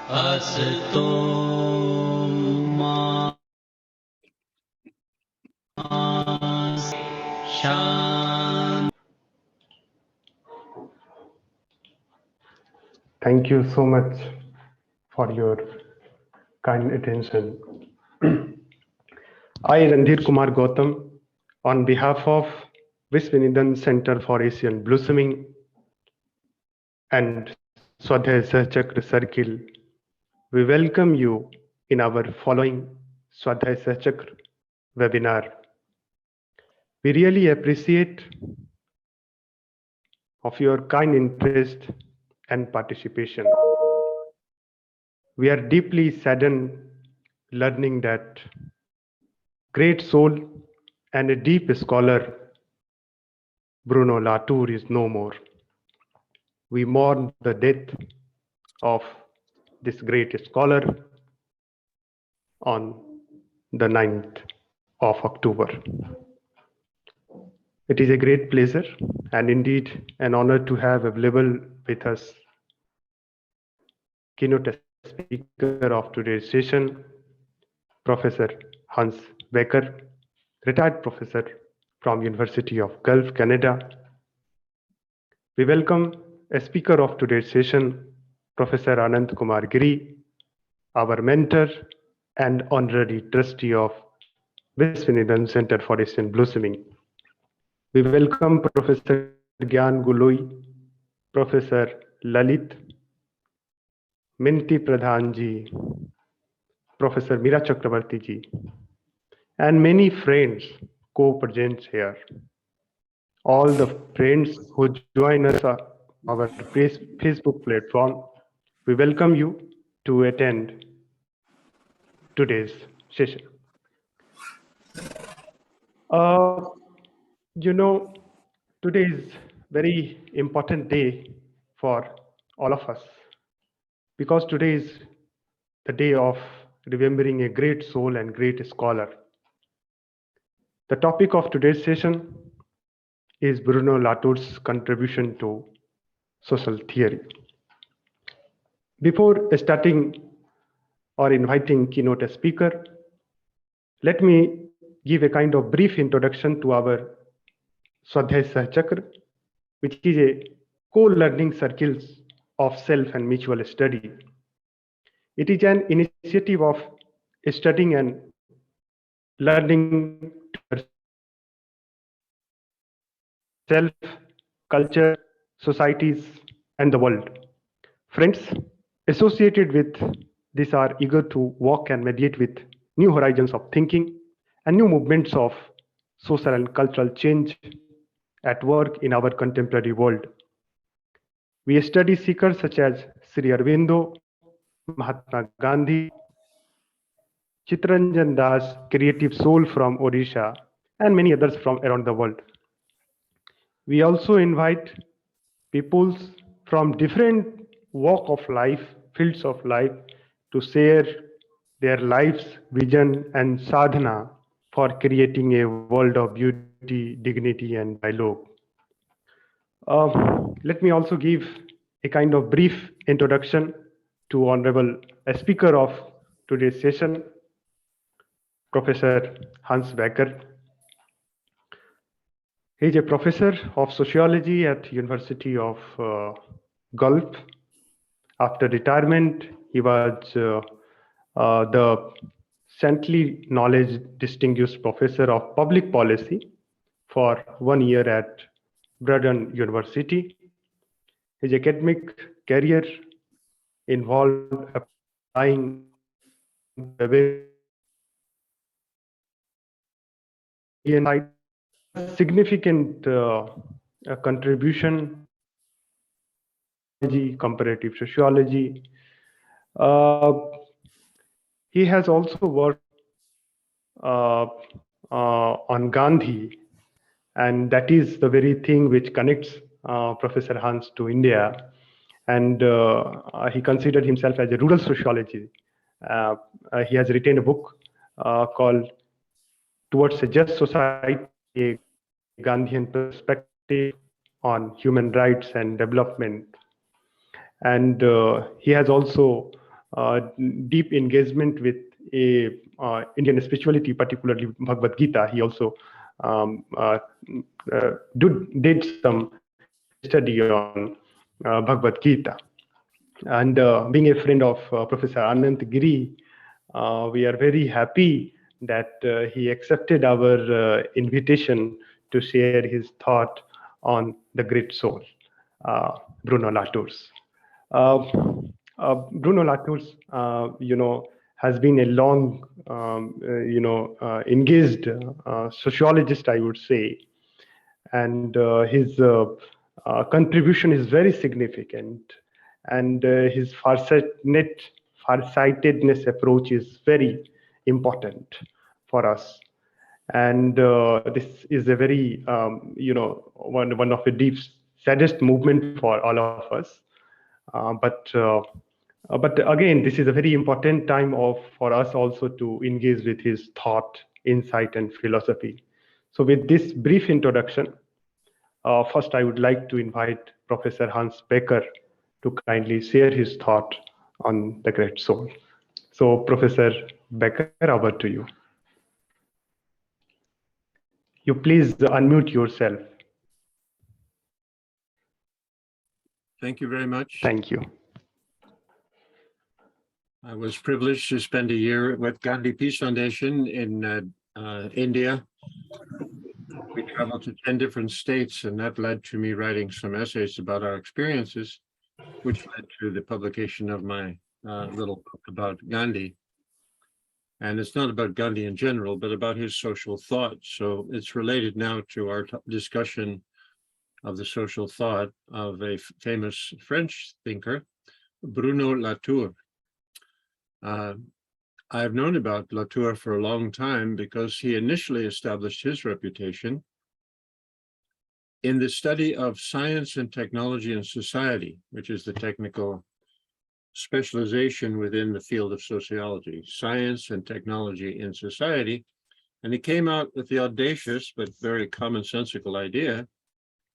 Asato ma shan. Thank you so much for your kind attention. I, Randhir Kumar Gautam, on behalf of Vishwaneedam Center for Asian Blossoming and Swadhyay Sahchakra Circle, we welcome you in our following Swadhyay Sahchakra webinar. We really appreciate of your kind interest and participation. We are deeply saddened learning that great soul and a deep scholar Bruno Latour is no more. We mourn the death of this great scholar on the 9th of October. It is a great pleasure and indeed an honor to have available with us keynote speaker of today's session, Professor Hans Becker, retired professor from University of Gulf, Canada. We welcome a speaker of today's session, Professor Anant Kumar Giri, our mentor and honorary trustee of Vishwaneedam Center for Asian Blossoming. We welcome Professor Gyan Guloi, Professor Lalit, Minti Pradhan ji, Professor Meera Chakrabarti ji, and many friends co-present here. All the friends who join us on our Facebook platform, we welcome you to attend today's session. Today is very important day for all of us because today is the day of remembering a great soul and great scholar. The topic of today's session is Bruno Latour's contribution to social theory. Before starting or inviting keynote speaker, let me give a kind of brief introduction to our Swadhyay Sahchakra, which is a co-learning circles of self and mutual study. It is an initiative of studying and learning self, culture, societies, and the world. Friends associated with this are eager to walk and mediate with new horizons of thinking and new movements of social and cultural change at work in our contemporary world. We study seekers such as Sri Aurobindo, Mahatma Gandhi, Chittaranjan Das, creative soul from Odisha, and many others from around the world. We also invite peoples from different walk of life, fields of life, to share their lives, vision, and sadhana for creating a world of beauty, dignity, and dialogue. Let me also give a kind of brief introduction to honorable speaker of today's session, Professor Hans Becker. He is a professor of sociology at University of Gulf. After retirement, he was the Centrally Knowledge Distinguished Professor of Public Policy for 1 year at Bruno University. His academic career involved applying significant contribution comparative sociology. He has also worked on Gandhi, and that is the very thing which connects Professor Hans to India. And he considered himself as a rural sociologist. He has written a book called Towards a Just Society, Gandhian perspective on human rights and development. And he has also deep engagement with Indian spirituality, particularly Bhagavad Gita. He also did some study on Bhagavad Gita. And being a friend of Professor Anand Giri, we are very happy that he accepted our invitation to share his thought on the great soul, Bruno Latour's. Bruno Latour's, has been a long, engaged sociologist, I would say, and his contribution is very significant, and his farsightedness approach is very important for us. And this is a very, one of the deep, saddest movement for all of us. But again, this is a very important time for us also to engage with his thought, insight, and philosophy. So with this brief introduction, first I would like to invite Professor Hans Becker to kindly share his thought on the great soul. So Professor Becker, over to you. You please unmute yourself. Thank you very much. Thank you. I was privileged to spend a year with Gandhi Peace Foundation in India. We traveled to 10 different states, and that led to me writing some essays about our experiences, which led to the publication of my little book about Gandhi. And it's not about Gandhi in general, but about his social thought. So it's related now to our discussion of the social thought of a famous French thinker, Bruno Latour. I've known about Latour for a long time because he initially established his reputation in the study of science and technology and society, which is the technical specialization within the field of sociology, science and technology in society. And he came out with the audacious but very commonsensical idea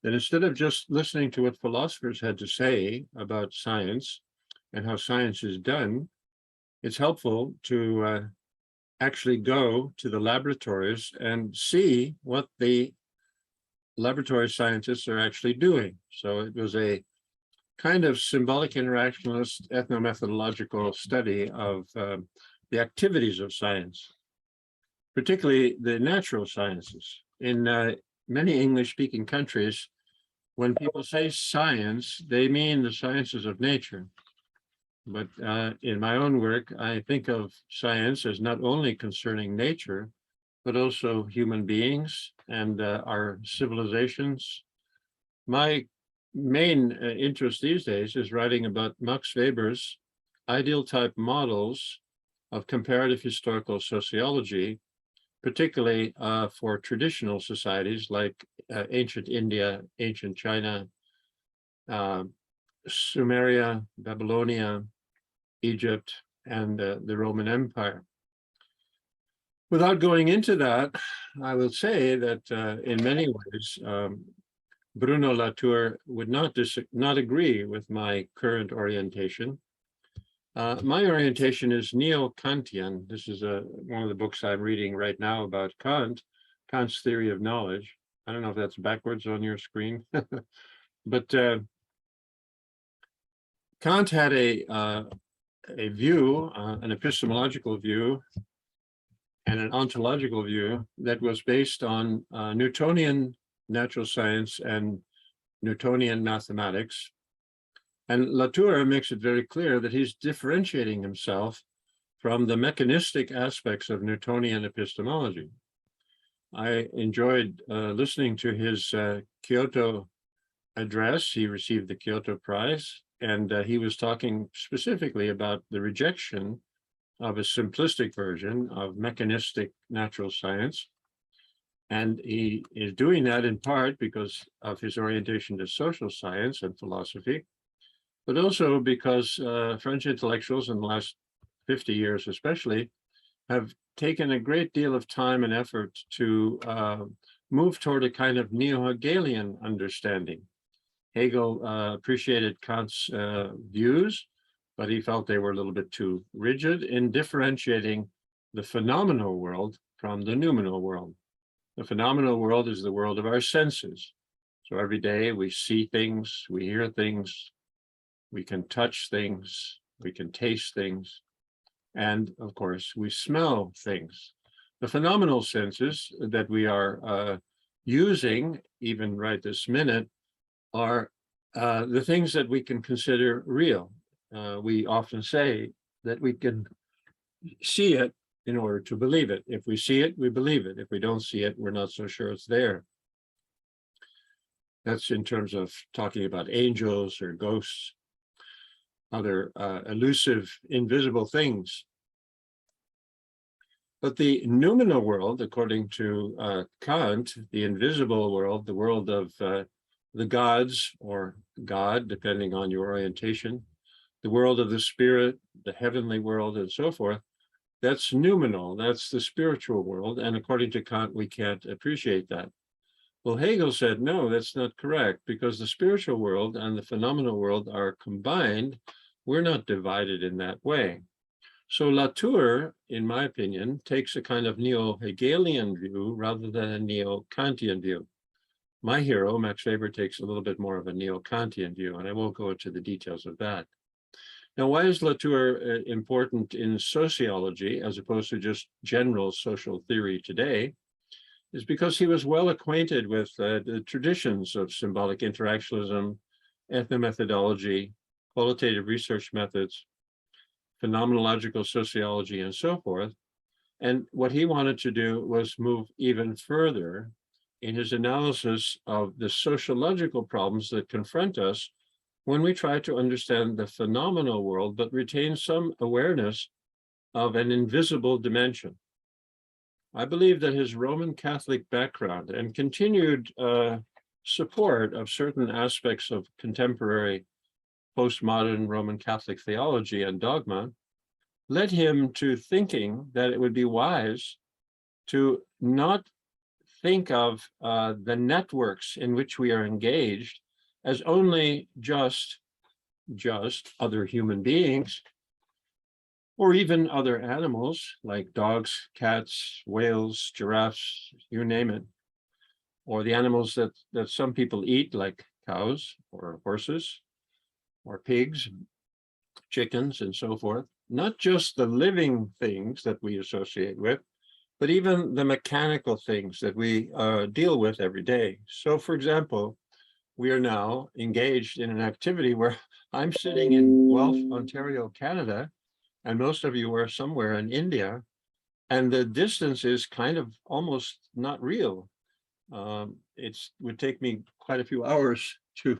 that instead of just listening to what philosophers had to say about science and how science is done, it's helpful to actually go to the laboratories and see what the laboratory scientists are actually doing. So it was a kind of symbolic interactionalist ethnomethodological study of the activities of science, particularly the natural sciences. In many English-speaking countries, when people say science, they mean the sciences of nature. But in my own work, I think of science as not only concerning nature, but also human beings and our civilizations. My main interest these days is writing about Max Weber's ideal type models of comparative historical sociology, particularly for traditional societies like ancient India, ancient China, Sumeria, Babylonia, Egypt, and the Roman Empire. Without going into that, I will say that in many ways, Bruno Latour would not agree with my current orientation. My orientation is neo-Kantian. This is one of the books I'm reading right now about Kant, Kant's theory of knowledge. I don't know if that's backwards on your screen, but Kant had a view, an epistemological view, and an ontological view that was based on Newtonian natural science and Newtonian mathematics. And Latour makes it very clear that he's differentiating himself from the mechanistic aspects of Newtonian epistemology. I enjoyed listening to his Kyoto address. He received the Kyoto Prize, and he was talking specifically about the rejection of a simplistic version of mechanistic natural science. And he is doing that in part because of his orientation to social science and philosophy, but also because French intellectuals in the last 50 years especially have taken a great deal of time and effort to move toward a kind of neo-Hegelian understanding. Hegel appreciated Kant's views, but he felt they were a little bit too rigid in differentiating the phenomenal world from the noumenal world. The phenomenal world is the world of our senses. So every day we see things, we hear things, we can touch things, we can taste things, and of course we smell things. The phenomenal senses that we are using, even right this minute, are the things that we can consider real. We often say that we can see it in order to believe it. If we see it, we believe it. If we don't see it, we're not so sure it's there. That's in terms of talking about angels or ghosts, other elusive, invisible things. But the noumenal world, according to Kant, the invisible world, the world of the gods or God, depending on your orientation, the world of the spirit, the heavenly world, and so forth, that's noumenal, that's the spiritual world. And according to Kant, we can't appreciate that. Well, Hegel said, no, that's not correct, because the spiritual world and the phenomenal world are combined. We're not divided in that way. So Latour, in my opinion, takes a kind of neo-Hegelian view rather than a neo-Kantian view. My hero, Max Weber, takes a little bit more of a neo-Kantian view, and I won't go into the details of that. Now, why is Latour important in sociology as opposed to just general social theory today? Is because he was well acquainted with the traditions of symbolic interactionism, ethnomethodology, qualitative research methods, phenomenological sociology, and so forth. And what he wanted to do was move even further in his analysis of the sociological problems that confront us when we try to understand the phenomenal world, but retain some awareness of an invisible dimension. I believe that his Roman Catholic background and continued support of certain aspects of contemporary postmodern Roman Catholic theology and dogma led him to thinking that it would be wise to not think of the networks in which we are engaged as only just other human beings, or even other animals like dogs, cats, whales, giraffes, you name it, or the animals that some people eat, like cows or horses or pigs, chickens, and so forth. Not just the living things that we associate with, but even the mechanical things that we deal with every day. So, for example, we are now engaged in an activity where I'm sitting in Guelph, Ontario, Canada, and most of you are somewhere in India, and the distance is kind of almost not real. It would take me quite a few hours to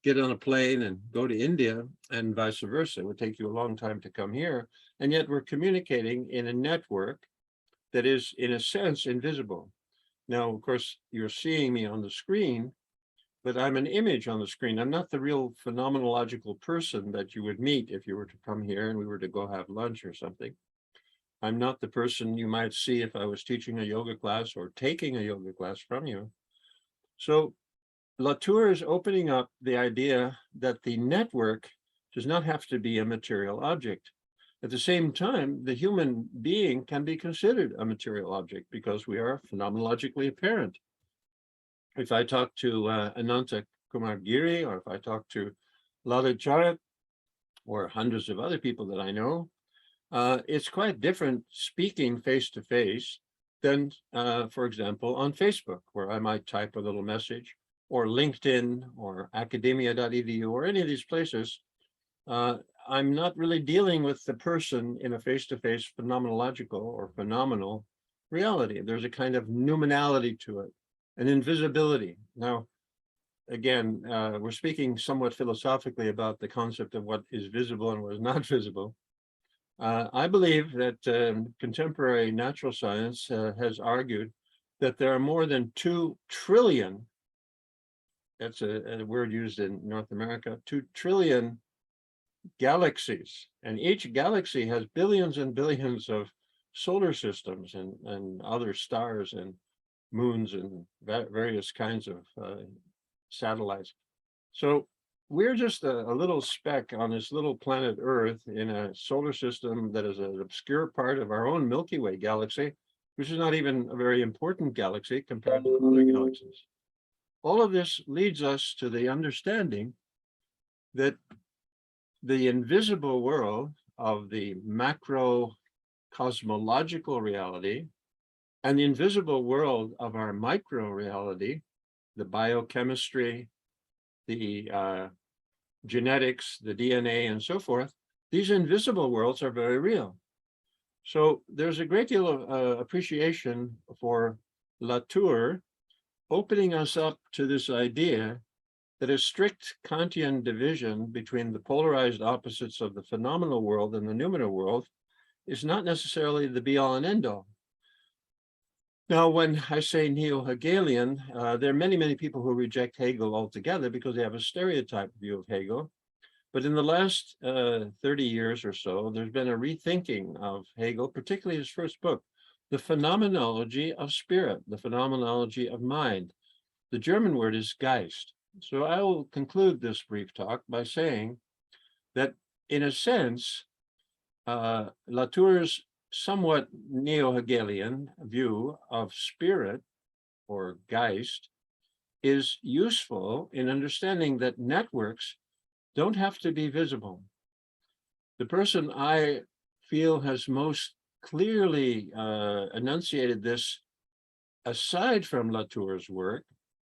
get on a plane and go to India, and vice versa. It would take you a long time to come here, and yet we're communicating in a network that is, in a sense, invisible. Now, of course, you're seeing me on the screen, but I'm an image on the screen. I'm not the real phenomenological person that you would meet if you were to come here and we were to go have lunch or something. I'm not the person you might see if I was teaching a yoga class or taking a yoga class from you. So Latour is opening up the idea that the network does not have to be a material object. At the same time, the human being can be considered a material object because we are phenomenologically apparent. If I talk to Ananta Kumar Giri, or if I talk to Lala Charat, or hundreds of other people that I know, it's quite different speaking face-to-face than, for example, on Facebook, where I might type a little message, or LinkedIn, or academia.edu, or any of these places. I'm not really dealing with the person in a face-to-face phenomenological or phenomenal reality. There's a kind of noumenality to it, an invisibility. Now, again, we're speaking somewhat philosophically about the concept of what is visible and what is not visible. I believe that contemporary natural science has argued that there are more than 2 trillion, that's a word used in North America, 2 trillion galaxies, and each galaxy has billions and billions of solar systems and other stars and moons and various kinds of satellites. So we're just a little speck on this little planet Earth in a solar system that is an obscure part of our own Milky Way galaxy, which is not even a very important galaxy compared to other galaxies. All of this leads us to the understanding that the invisible world of the macro cosmological reality and the invisible world of our micro reality, the biochemistry, the genetics, the DNA, and so forth, these invisible worlds are very real. So there's a great deal of appreciation for Latour opening us up to this idea that a strict Kantian division between the polarized opposites of the phenomenal world and the noumenal world is not necessarily the be-all and end-all. Now, when I say neo-Hegelian, there are many, many people who reject Hegel altogether because they have a stereotype view of Hegel. But in the last 30 years or so, there's been a rethinking of Hegel, particularly his first book, The Phenomenology of Spirit, the Phenomenology of Mind. The German word is Geist. So I will conclude this brief talk by saying that, in a sense, Latour's somewhat neo-Hegelian view of spirit or Geist is useful in understanding that networks don't have to be visible. The person I feel has most clearly enunciated this, aside from Latour's work,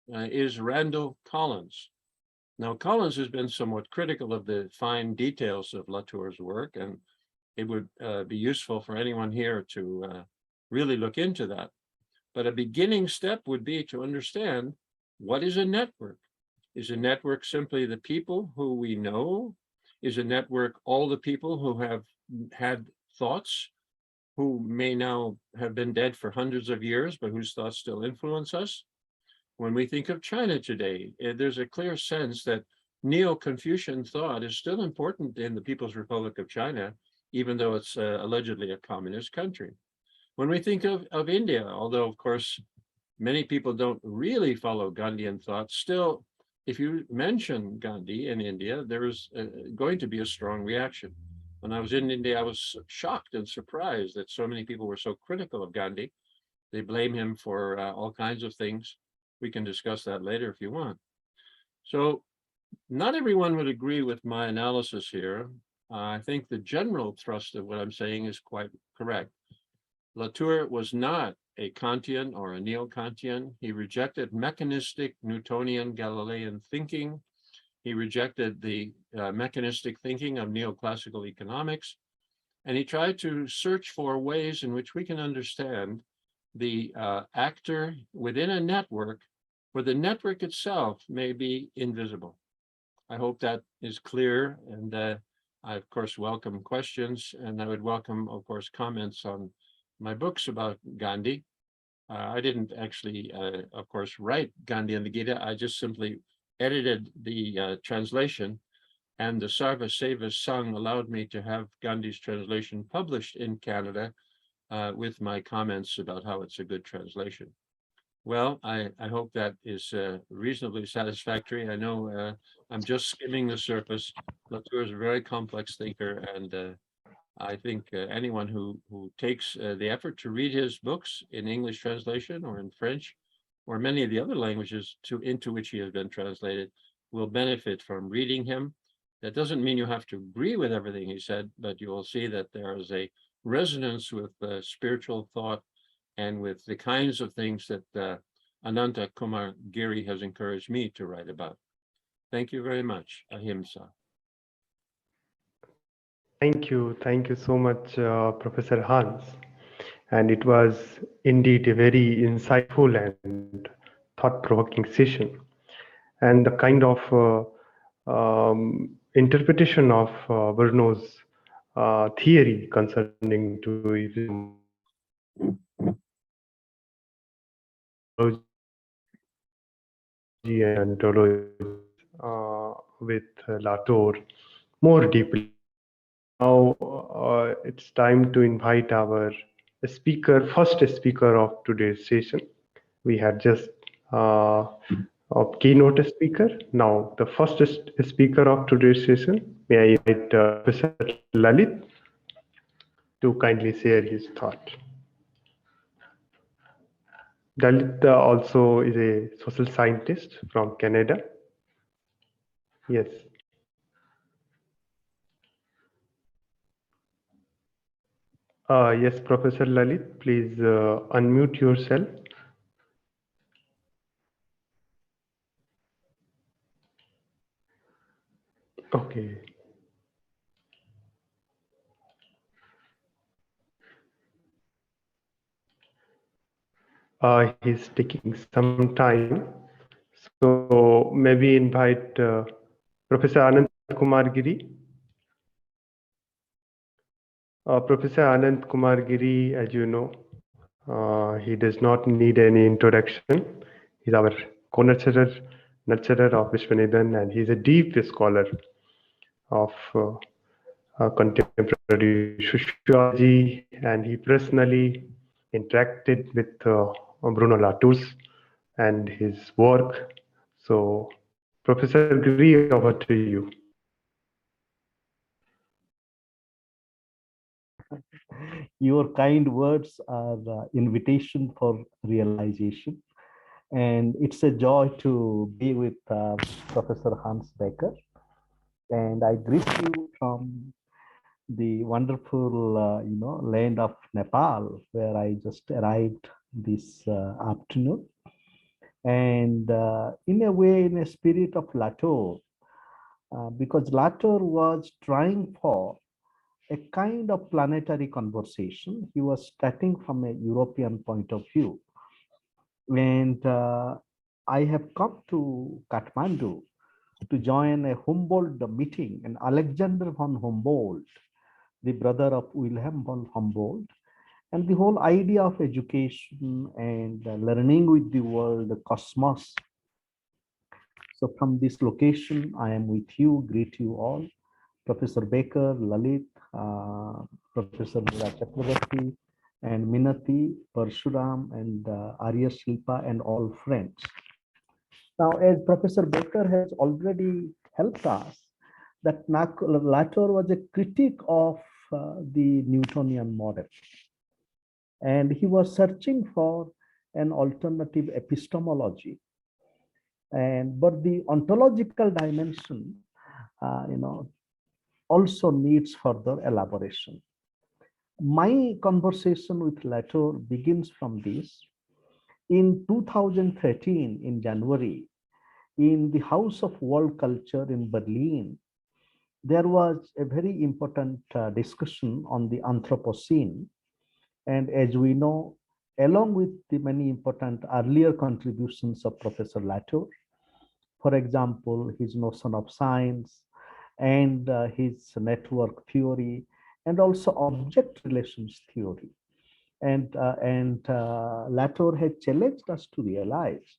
is Randall Collins. Now, Collins has been somewhat critical of the fine details of Latour's work, and it would be useful for anyone here to really look into that. But a beginning step would be to understand, what is a network? Is a network simply the people who we know? Is a network all the people who have had thoughts, who may now have been dead for hundreds of years, but whose thoughts still influence us? When we think of China today, there's a clear sense that Neo-Confucian thought is still important in the People's Republic of China, even though it's allegedly a communist country. When we think of India, although, of course, many people don't really follow Gandhian thought, still, if you mention Gandhi in India, there is going to be a strong reaction. When I was in India, I was shocked and surprised that so many people were so critical of Gandhi. They blame him for all kinds of things. We can discuss that later if you want. So not everyone would agree with my analysis here. I think the general thrust of what I'm saying is quite correct. Latour was not a Kantian or a neo-Kantian. He rejected mechanistic Newtonian Galilean thinking. He rejected the mechanistic thinking of neoclassical economics. And he tried to search for ways in which we can understand the actor within a network where the network itself may be invisible. I hope that is clear, and I, of course, welcome questions, and I would welcome, of course, comments on my books about Gandhi. I didn't actually, of course, write Gandhi and the Gita. I just simply edited the translation, and the Sarva Seva Sangh allowed me to have Gandhi's translation published in Canada with my comments about how it's a good translation. Well, I hope that is reasonably satisfactory. I know I'm just skimming the surface. Latour is a very complex thinker, and I think anyone who takes the effort to read his books in English translation or in French or many of the other languages into which he has been translated will benefit from reading him. That doesn't mean you have to agree with everything he said, but you will see that there is a resonance with spiritual thought and with the kinds of things that Ananta Kumar Giri has encouraged me to write about. Thank you very much. Ahimsa. Thank you so much, Professor Hans. And it was indeed a very insightful and thought-provoking session. And the kind of interpretation of Bruno's theory concerning to and ontology with Latour more deeply. Now it's time to invite our first speaker of today's session, We had just a keynote speaker. Now, the first speaker of today's session, may I invite Professor Lalit to kindly share his thought. Lalit also is a social scientist from Canada. Yes. Yes, Professor Lalit, please unmute yourself. Okay. He's taking some time. So maybe invite Professor Anand Kumar Giri. Professor Anand Kumar Giri, as you know, he does not need any introduction. He's our co-nurturer of Vishwaneedam, and he's a deep scholar of contemporary sociology, and he personally interacted with Bruno Latour and his work. So, Professor Giri, over to you. Your kind words are invitation for realization. And it's a joy to be with Professor Hans Becker. And I greet you from the wonderful, land of Nepal, where I just arrived this afternoon. And in a way, in a spirit of Latour, because Latour was trying for a kind of planetary conversation. He was starting from a European point of view. And I have come to Kathmandu to join a Humboldt meeting, and Alexander von Humboldt, the brother of Wilhelm von Humboldt, and the whole idea of education and learning with the world, the cosmos. So from this location, I am with you, greet you all. Professor Baker, Lalit, Professor Mira Chakrabarti, and Minati, Parshuram, and Arya Shilpa, and all friends. Now, as Professor Baker has already helped us, that Latour was a critic of the Newtonian model. And he was searching for an alternative epistemology. But the ontological dimension, also needs further elaboration. My conversation with Latour begins from this. In 2013, in January, in the House of World Culture in Berlin, there was a very important discussion on the Anthropocene. And as we know, along with the many important earlier contributions of Professor Latour, for example, his notion of science and his network theory, and also object relations theory. And Latour had challenged us to realize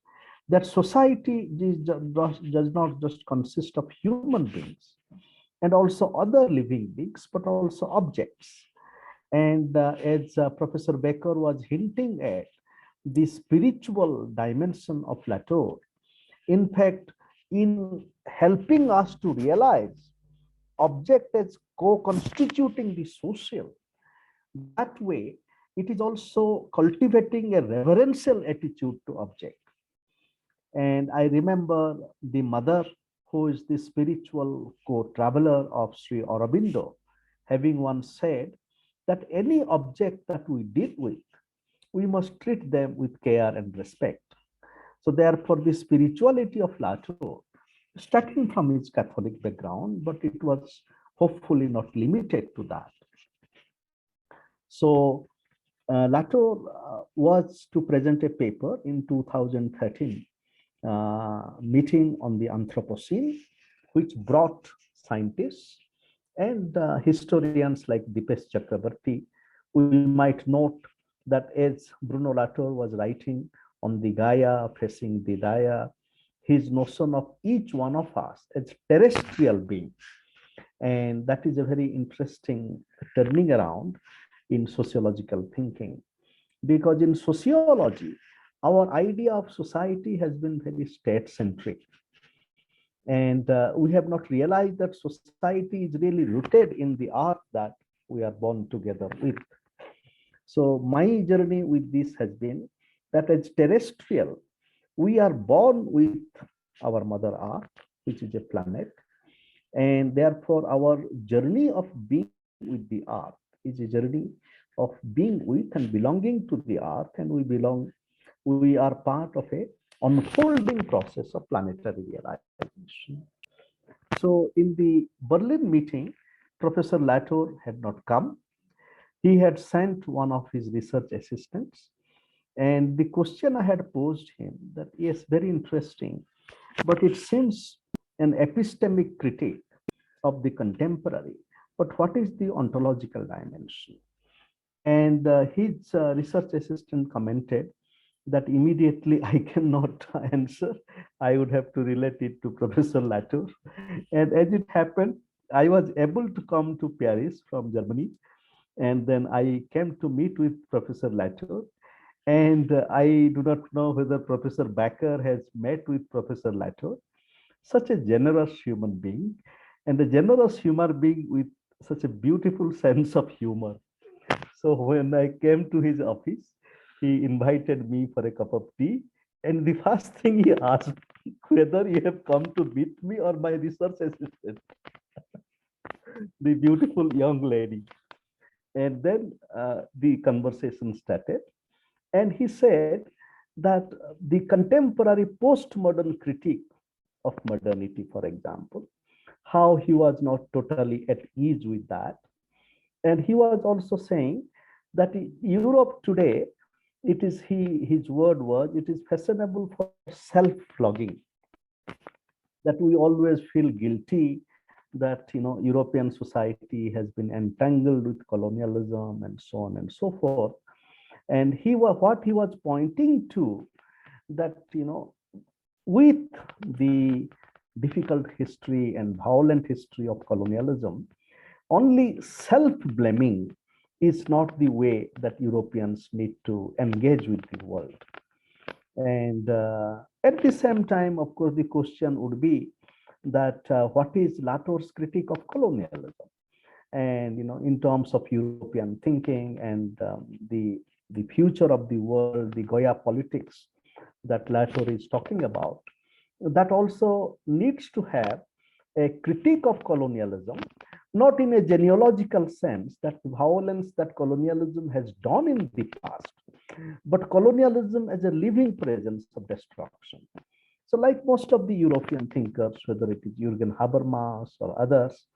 that society does not just consist of human beings and also other living beings, but also objects. And as Professor Becker was hinting at, the spiritual dimension of Latour, in fact, in helping us to realize object as co-constituting the social, that way, it is also cultivating a reverential attitude to object. And I remember the mother, who is the spiritual co-traveler of Sri Aurobindo, having once said that any object that we deal with, we must treat them with care and respect. So therefore, the spirituality of Latour, starting from his Catholic background, but it was hopefully not limited to that. So Latour was to present a paper in 2013 meeting on the Anthropocene, which brought scientists and historians like Dipesh Chakrabarti. We might note that as Bruno Latour was writing on the Gaia, facing the Gaia, his notion of each one of us as terrestrial being. And that is a very interesting turning around in sociological thinking. Because in sociology, our idea of society has been very state-centric. And we have not realized that society is really rooted in the art that we are born together with. So my journey with this has been that as terrestrial, we are born with our mother earth, which is a planet. And therefore, our journey of being with the earth is a journey of being with and belonging to the earth. And we are part of a unfolding process of planetary realization. So in the Berlin meeting, Professor Latour had not come. He had sent one of his research assistants. And the question I had posed him that, yes, very interesting, but it seems an epistemic critique of the contemporary. But what is the ontological dimension? And his research assistant commented that immediately I cannot answer. I would have to relate it to Professor Latour. And as it happened, I was able to come to Paris from Germany. And then I came to meet with Professor Latour. And I do not know whether Professor Baker has met with Professor Latour. Such a generous human being, and a generous human being with such a beautiful sense of humor. So when I came to his office, he invited me for a cup of tea. And the first thing he asked, whether you have come to meet me or my research assistant, the beautiful young lady. And then the conversation started. And he said that the contemporary postmodern critique of modernity, for example, how he was not totally at ease with that. And he was also saying that Europe today, it is his word was, it is fashionable for self-flogging, that we always feel guilty that European society has been entangled with colonialism and so on and so forth. And what he was pointing to, that with the difficult history and violent history of colonialism, only self-blaming is not the way that Europeans need to engage with the world. And at the same time, of course, the question would be that what is Latour's critique of colonialism? And in terms of European thinking and the future of the world, the Goya politics that Latour is talking about, that also needs to have a critique of colonialism, not in a genealogical sense, that violence that colonialism has done in the past, but colonialism as a living presence of destruction. So like most of the European thinkers, whether it is Jürgen Habermas or others,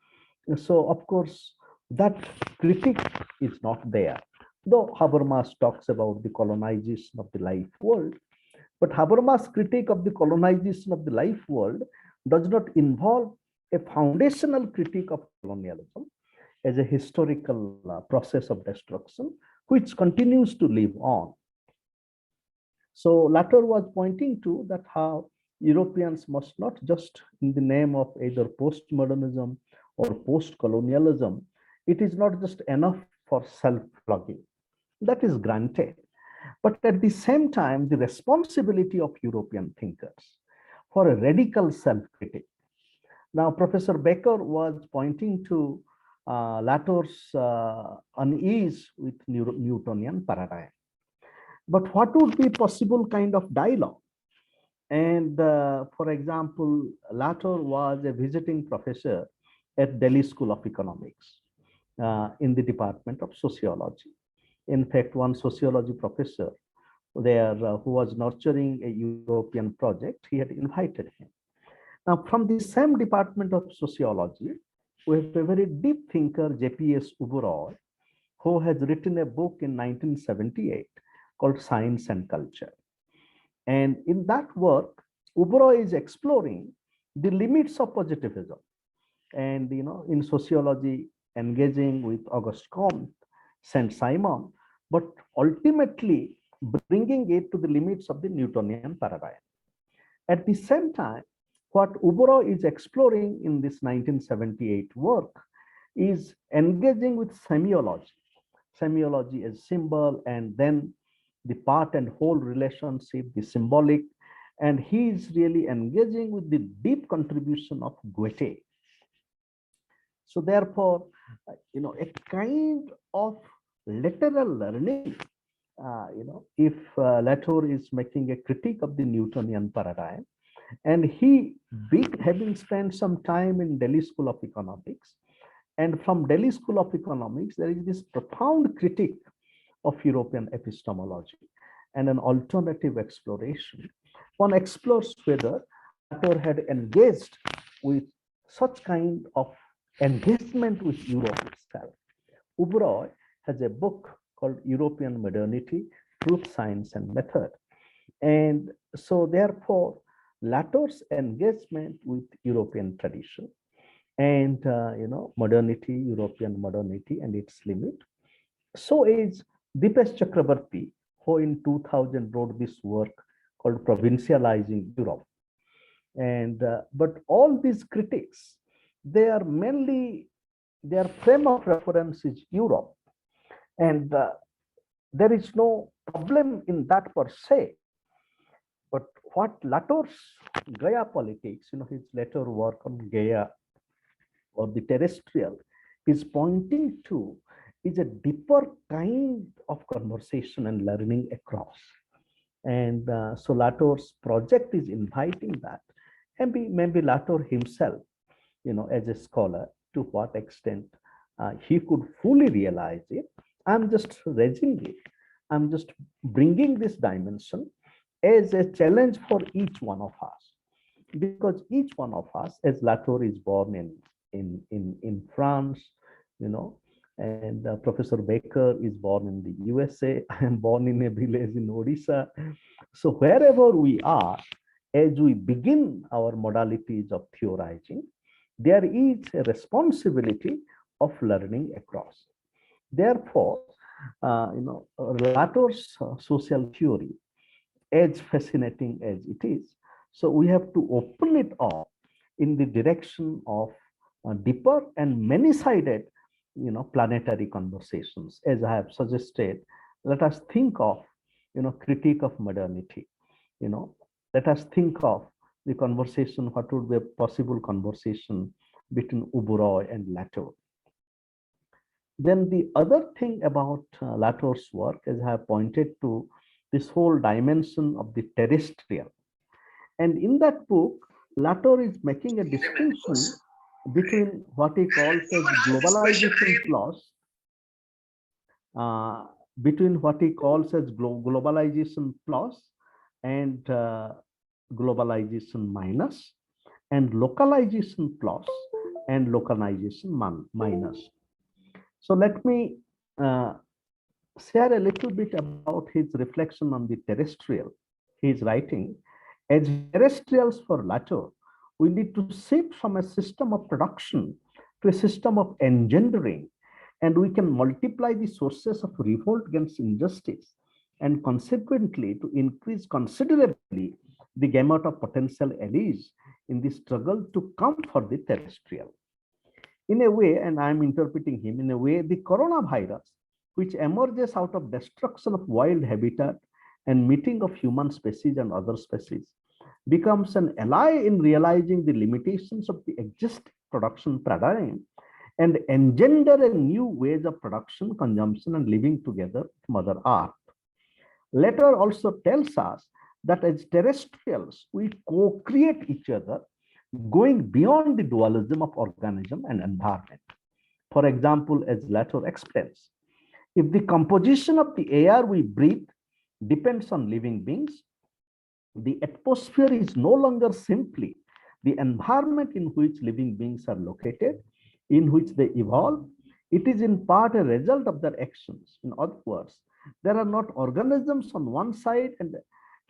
so of course that critique is not there. Though Habermas talks about the colonization of the life world, but Habermas' critique of the colonization of the life world does not involve a foundational critique of colonialism as a historical process of destruction, which continues to live on. So Latour was pointing to that how Europeans must not just in the name of either postmodernism or post-colonialism, it is not just enough for self-flogging. That is granted. But at the same time, the responsibility of European thinkers for a radical self-critique. Now, Professor Baker was pointing to Latour's unease with Newtonian paradigm. But what would be possible kind of dialogue? And for example, Latour was a visiting professor at Delhi School of Economics in the Department of Sociology. In fact, one sociology professor there who was nurturing a European project, he had invited him. Now, from the same Department of Sociology, we have a very deep thinker, JPS Uberoi, who has written a book in 1978 called Science and Culture. And in that work, Uberoi is exploring the limits of positivism. And in sociology, engaging with Auguste Comte, Saint-Simon, but ultimately bringing it to the limits of the Newtonian paradigm. At the same time, what Uberoi is exploring in this 1978 work is engaging with semiology as symbol, and then the part and whole relationship, the symbolic, and he is really engaging with the deep contribution of Goethe. So therefore, a kind of literal learning, if Latour is making a critique of the Newtonian paradigm, and he, having spent some time in Delhi School of Economics, and from Delhi School of Economics, there is this profound critique of European epistemology and an alternative exploration. One explores whether Latour had engaged with such kind of engagement with Europe itself. Ubroy has a book called European Modernity, Truth, Science, and Method. And so therefore, Latour's engagement with European tradition and modernity, European modernity and its limit. So is Dipesh Chakrabarty, who in 2000 wrote this work called Provincializing Europe. And but all these critics, they are mainly, their frame of reference is Europe, and there is no problem in that per se. But what Latour's Gaia politics, his later work on Gaia or the terrestrial, is pointing to is a deeper kind of conversation and learning across. And so Latour's project is inviting that. And maybe Latour himself, as a scholar, to what extent he could fully realize it. I'm just raising it. I'm just bringing this dimension as a challenge for each one of us, because each one of us, as Latour is born in France, and Professor Baker is born in the USA. I am born in a village in Odisha. So wherever we are, as we begin our modalities of theorizing, there is a responsibility of learning across. Therefore, Latour's social theory, as fascinating as it is, so we have to open it up in the direction of deeper and many-sided, planetary conversations. As I have suggested, let us think of, critique of modernity. Let us think of the conversation, what would be a possible conversation between Ubroy and Latour. Then the other thing about Latour's work, as I have pointed to, this whole dimension of the terrestrial. And in that book, Latour is making a distinction between what he calls as globalization plus, globalization plus and globalization minus, and localization plus and localization minus. So let me share a little bit about his reflection on the terrestrial. He is writing, as terrestrials for Latour, we need to shift from a system of production to a system of engendering, and we can multiply the sources of revolt against injustice and consequently to increase considerably the gamut of potential allies in the struggle to come for the terrestrial. In a way, and I'm interpreting him, in a way, the coronavirus, which emerges out of destruction of wild habitat and meeting of human species and other species, becomes an ally in realizing the limitations of the existing production paradigm and engender a new ways of production, consumption, and living together with Mother Earth. Latour also tells us that as terrestrials, we co-create each other, going beyond the dualism of organism and environment. For example, as Latour explains, if the composition of the air we breathe depends on living beings, the atmosphere is no longer simply the environment in which living beings are located, in which they evolve. It is in part a result of their actions. In other words, there are not organisms on one side and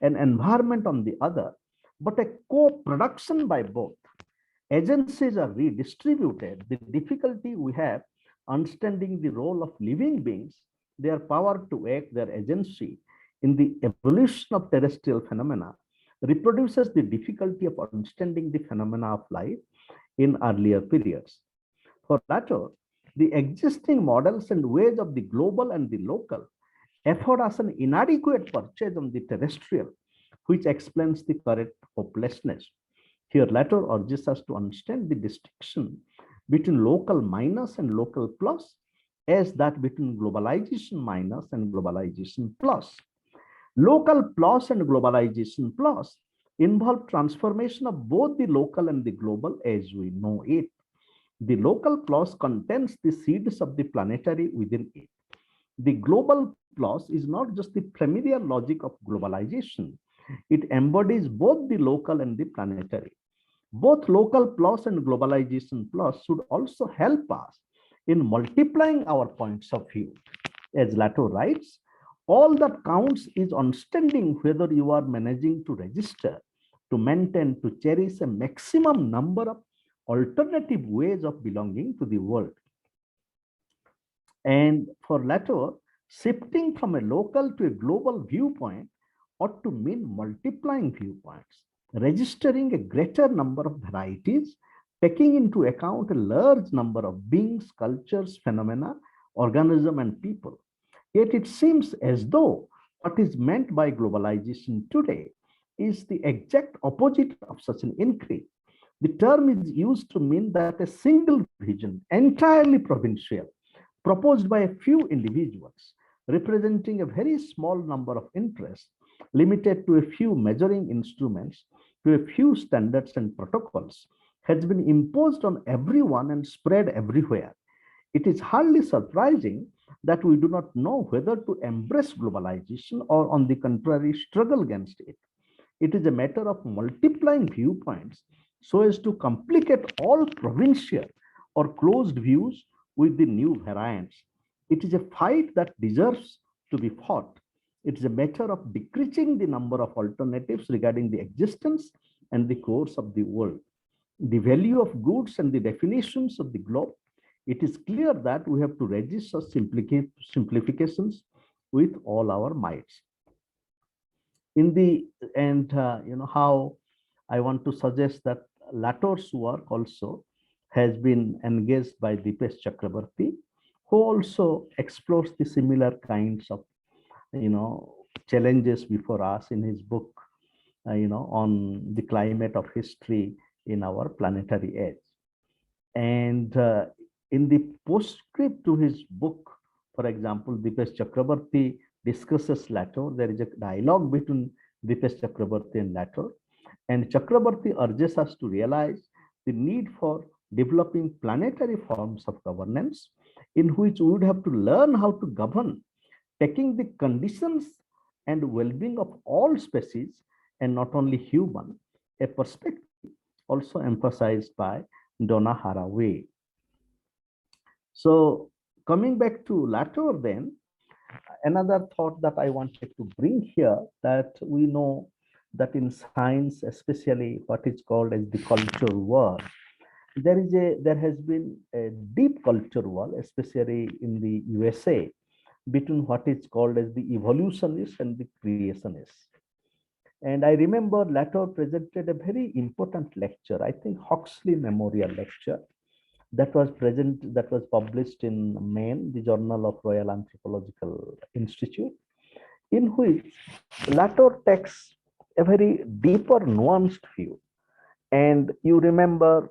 an environment on the other, but a co-production by both. Agencies are redistributed. The difficulty we have understanding the role of living beings, their power to act, their agency in the evolution of terrestrial phenomena, reproduces the difficulty of understanding the phenomena of life in earlier periods. For Latour, the existing models and ways of the global and the local afford us an inadequate purchase on the terrestrial, which explains the current hopelessness. Here, Latour urges us to understand the distinction between local minus and local plus as that between globalization minus and globalization plus. Local plus and globalization plus involve transformation of both the local and the global as we know it. The local plus contains the seeds of the planetary within it. The global plus is not just the familiar logic of globalization. It embodies both the local and the planetary. Both local plus and globalization plus should also help us in multiplying our points of view. As Latour writes, all that counts is understanding whether you are managing to register, to maintain, to cherish a maximum number of alternative ways of belonging to the world. And for Latour, shifting from a local to a global viewpoint ought to mean multiplying viewpoints, registering a greater number of varieties, taking into account a large number of beings, cultures, phenomena, organisms, and people. Yet it seems as though what is meant by globalization today is the exact opposite of such an increase. The term is used to mean that a single vision, entirely provincial, proposed by a few individuals, representing a very small number of interests, limited to a few measuring instruments, to a few standards and protocols, has been imposed on everyone and spread everywhere. It is hardly surprising that we do not know whether to embrace globalization or, on the contrary, struggle against it. It is a matter of multiplying viewpoints so as to complicate all provincial or closed views with the new variants. It is a fight that deserves to be fought. It is a matter of decreasing the number of alternatives regarding the existence and the course of the world. The value of goods and the definitions of the globe, it is clear that we have to resist such simplifications with all our mights. In the end, how I want to suggest that Latour's work also has been engaged by Dipesh Chakrabarty, who also explores the similar kinds of challenges before us in his book, on the climate of history in our planetary age. And in the postscript to his book, for example, Dipesh Chakrabarty discusses Latour. There is a dialogue between Dipesh Chakrabarty and Latour. And Chakrabarty urges us to realize the need for developing planetary forms of governance in which we would have to learn how to govern, taking the conditions and well-being of all species and not only human, a perspective also emphasized by Donna Haraway. So coming back to Latour then, another thought that I wanted to bring here, that we know that in science, especially what is called as the culture war, there has been a deep culture war, especially in the USA, between what is called as the evolutionists and the creationists. And I remember Latour presented a very important lecture, I think Huxley Memorial Lecture, that was published in Maine, the Journal of Royal Anthropological Institute, in which Latour takes a very deeper, nuanced view. And you remember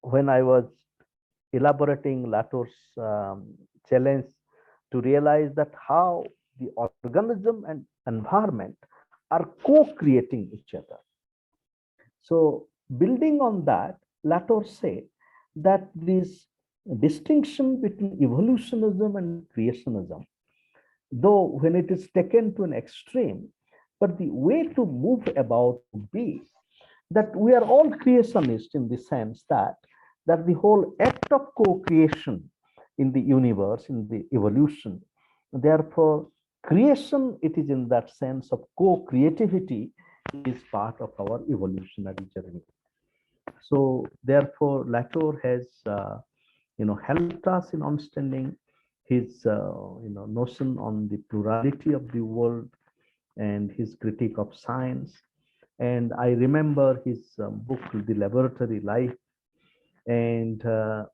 when I was elaborating Latour's challenge to realize that how the organism and environment are co-creating each other. So building on that, Latour said that this distinction between evolutionism and creationism, though when it is taken to an extreme, but the way to move about would be that we are all creationists in the sense that the whole act of co-creation in the universe, in the evolution, therefore creation, it is in that sense of co-creativity, is part of our evolutionary journey. So therefore Latour has helped us in understanding his notion on the plurality of the world and his critique of science. And I remember his book, The Laboratory Life. And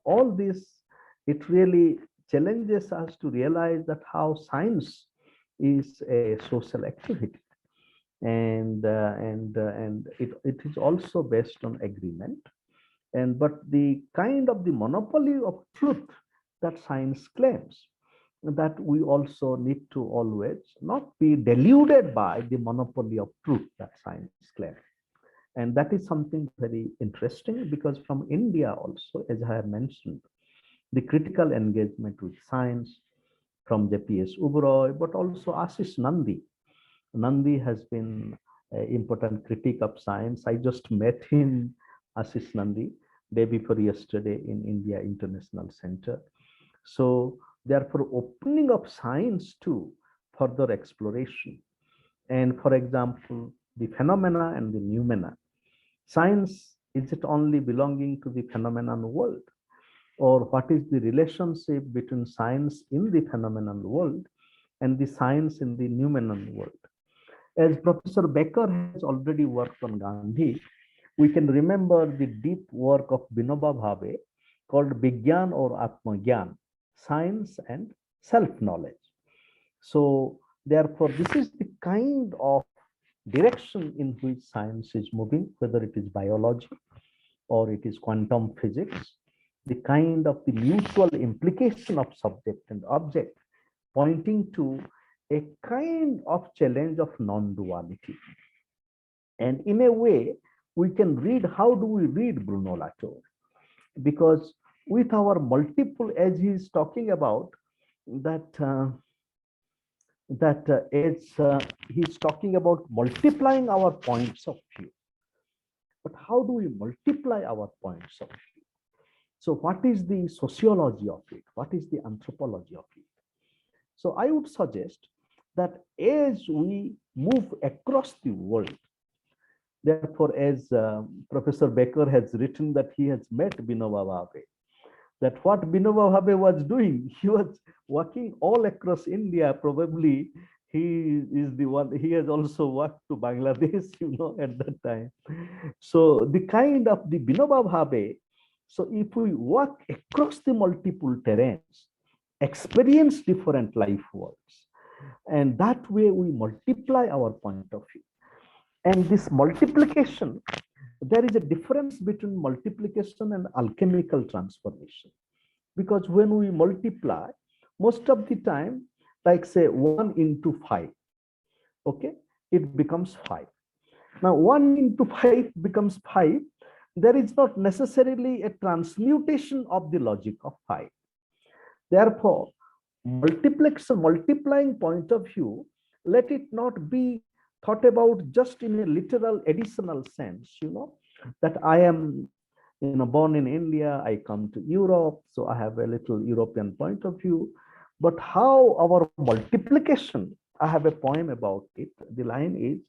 all this, it really challenges us to realize that how science is a social activity, and it is also based on agreement. And but the kind of the monopoly of truth that science claims, that we also need to always not be deluded by the monopoly of truth that science claims. And that is something very interesting, because from India also, as I have mentioned, the critical engagement with science from JPS Uberoi, but also Ashish Nandi. Nandi has been an important critic of science. I just met him, Ashish Nandi, day before yesterday in India International Center. So therefore, opening up science to further exploration. And for example, the phenomena and the noumena. Science, is it only belonging to the phenomenon world? Or what is the relationship between science in the phenomenon world and the science in the noumenon world? As Professor Becker has already worked on Gandhi, we can remember the deep work of Vinoba Bhave called Vigyan or Atmagyan, science and self-knowledge. So therefore, this is the kind of direction in which science is moving, whether it is biology or it is quantum physics, the kind of the mutual implication of subject and object, pointing to a kind of challenge of non-duality. And in a way, we can read, how do we read Bruno Latour? Because with our multiple, as he is talking about, he's talking about multiplying our points of view. But how do we multiply our points of view? So what is the sociology of it? What is the anthropology of it? So I would suggest that as we move across the world, therefore, as Professor Becker has written that he has met Vinoba Bhave, that what Vinoba Bhave was doing, he was walking all across India. Probably he is the one, he has also walked to Bangladesh, at that time. So the kind of the Vinoba Bhave, so if we walk across the multiple terrains, experience different life worlds, and that way we multiply our point of view. And this multiplication, there is a difference between multiplication and alchemical transformation. Because when we multiply, most of the time, like say 1 into 5, okay, it becomes 5. Now 1 into 5 becomes 5. There is not necessarily a transmutation of the logic of 5. Therefore, multiplying point of view, let it not be thought about just in a literal additional sense, that I am born in India, I come to Europe, so I have a little European point of view. But how our multiplication, I have a poem about it. The line is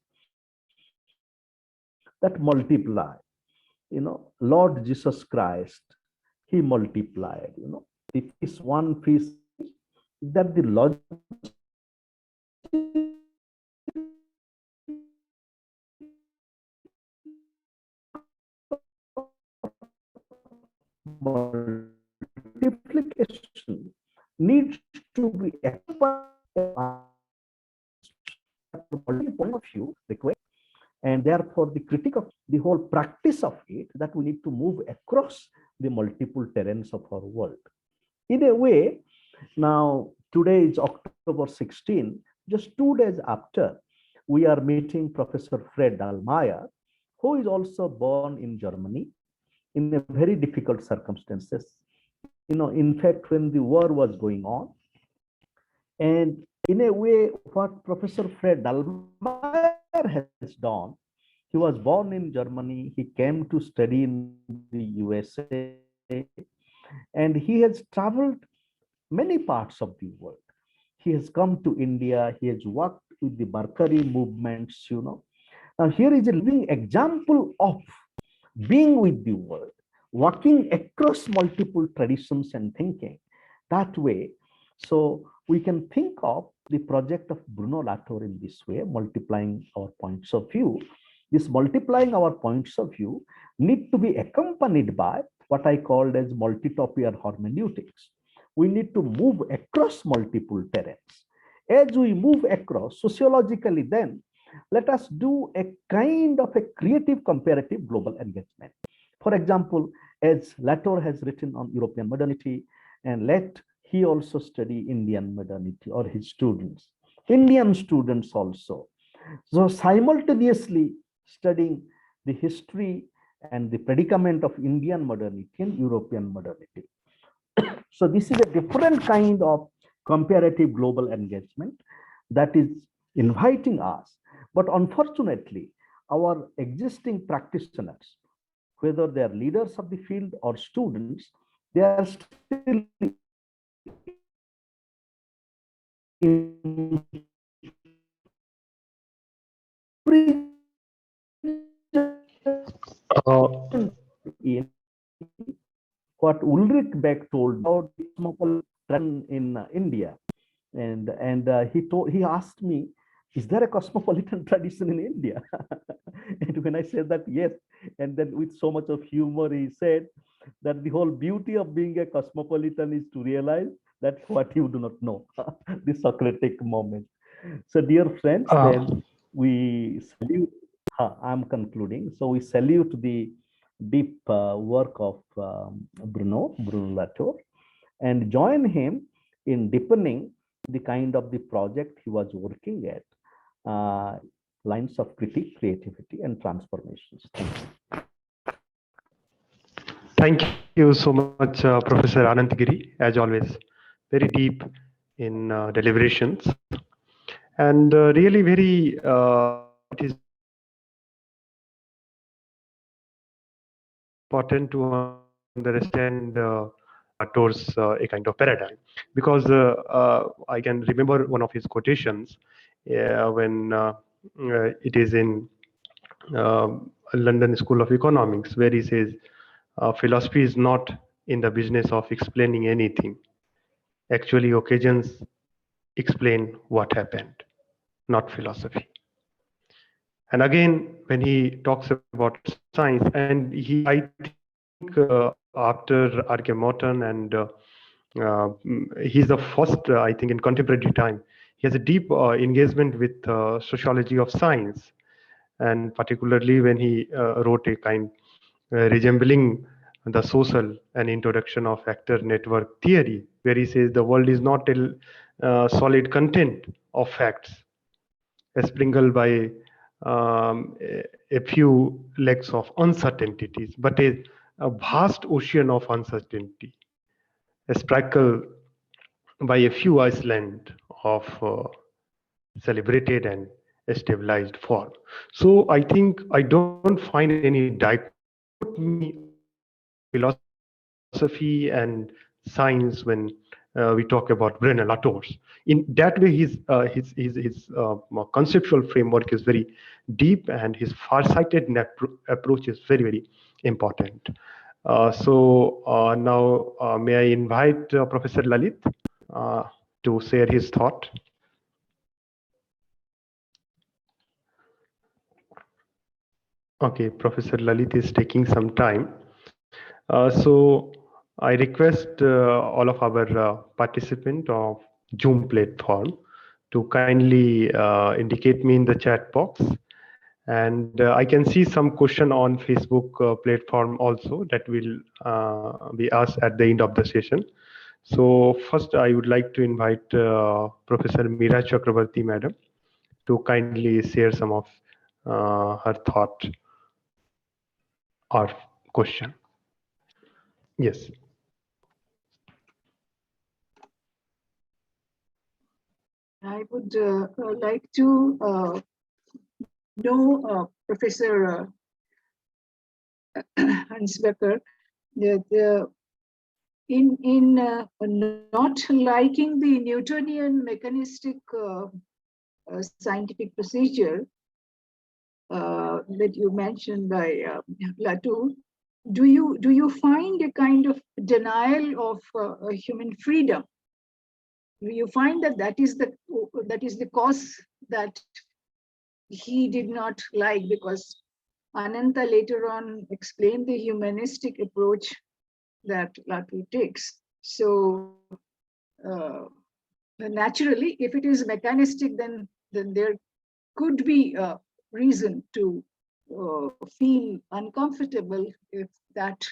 that multiply, Lord Jesus Christ, he multiplied, the fish, one fish, that the logic multiplication needs to be point of view required, and therefore the critique of the whole practice of it, that we need to move across the multiple terrains of our world. In a way, now today is October 16, just 2 days after, we are meeting Professor Fred Dallmayr, who is also born in Germany in a very difficult circumstances. In fact, when the war was going on, and in a way, what Professor Fred Dallmayr has done, he was born in Germany, he came to study in the USA, and he has traveled many parts of the world. He has come to India, he has worked with the Mercury movements, Now here is a living example of being with the world, working across multiple traditions and thinking that way. So we can think of the project of Bruno Latour in this way, multiplying our points of view. This multiplying our points of view need to be accompanied by what I called as multitopy or hermeneutics. We need to move across multiple terrains. As we move across sociologically, then let us do a kind of a creative comparative global engagement. For example, as Latour has written on European modernity, and let he also study Indian modernity, or his students, Indian students also. So simultaneously studying the history and the predicament of Indian modernity and European modernity. So this is a different kind of comparative global engagement that is inviting us. But unfortunately, our existing practitioners, whether they are leaders of the field or students, they are still in Uh, what Ulrich Beck told about cosmopolitan in India, and he asked me, "Is there a cosmopolitan tradition in India?" And when I said that yes, and then with so much of humor, he said that the whole beauty of being a cosmopolitan is to realize that what you do not know, the Socratic moment. So, dear friends, uh, then we salute. I'm concluding. So we salute the deep work of Bruno Latour, and join him in deepening the kind of the project he was working at, lines of critique, creativity, and transformations. Thank you so much, Professor Anantagiri, as always, very deep in deliberations, and really very it is important to understand towards a kind of paradigm, because I can remember one of his quotations when it is in London School of Economics, where he says, philosophy is not in the business of explaining anything. Actually, occasions explain what happened, not philosophy. And again, when he talks about science, and I think after R.K. Morton, and he's the first, I think, in contemporary time, he has a deep engagement with sociology of science, and particularly when he wrote a kind resembling the social and introduction of actor network theory, where he says the world is not a solid content of facts sprinkled by a few legs of uncertainties, but a vast ocean of uncertainty, sprinkled by a few islands of celebrated and stabilized form. So I think I don't find any dichotomy philosophy and science when we talk about Bruno Latour. In that way, his conceptual framework is very deep, and his far-sighted approach is very, very important. Now, may I invite Professor Lalit uh, to share his thought? Okay, Professor Lalit is taking some time. So I request all of our participant of Zoom platform to kindly indicate me in the chat box. And I can see some question on Facebook platform also that will be asked at the end of the session. So first I would like to invite Professor Meera Chakrabarti madam to kindly share some of her thought or question. Yes. I would like to know Professor Hans Becker that in not liking the Newtonian mechanistic scientific procedure that you mentioned by Latour, do you find a kind of denial of human freedom? Do you find that that is the cause that he did not like? Because Ananta later on explained the humanistic approach that Latour takes. So naturally, if it is mechanistic, then there could be a reason to feel uncomfortable if that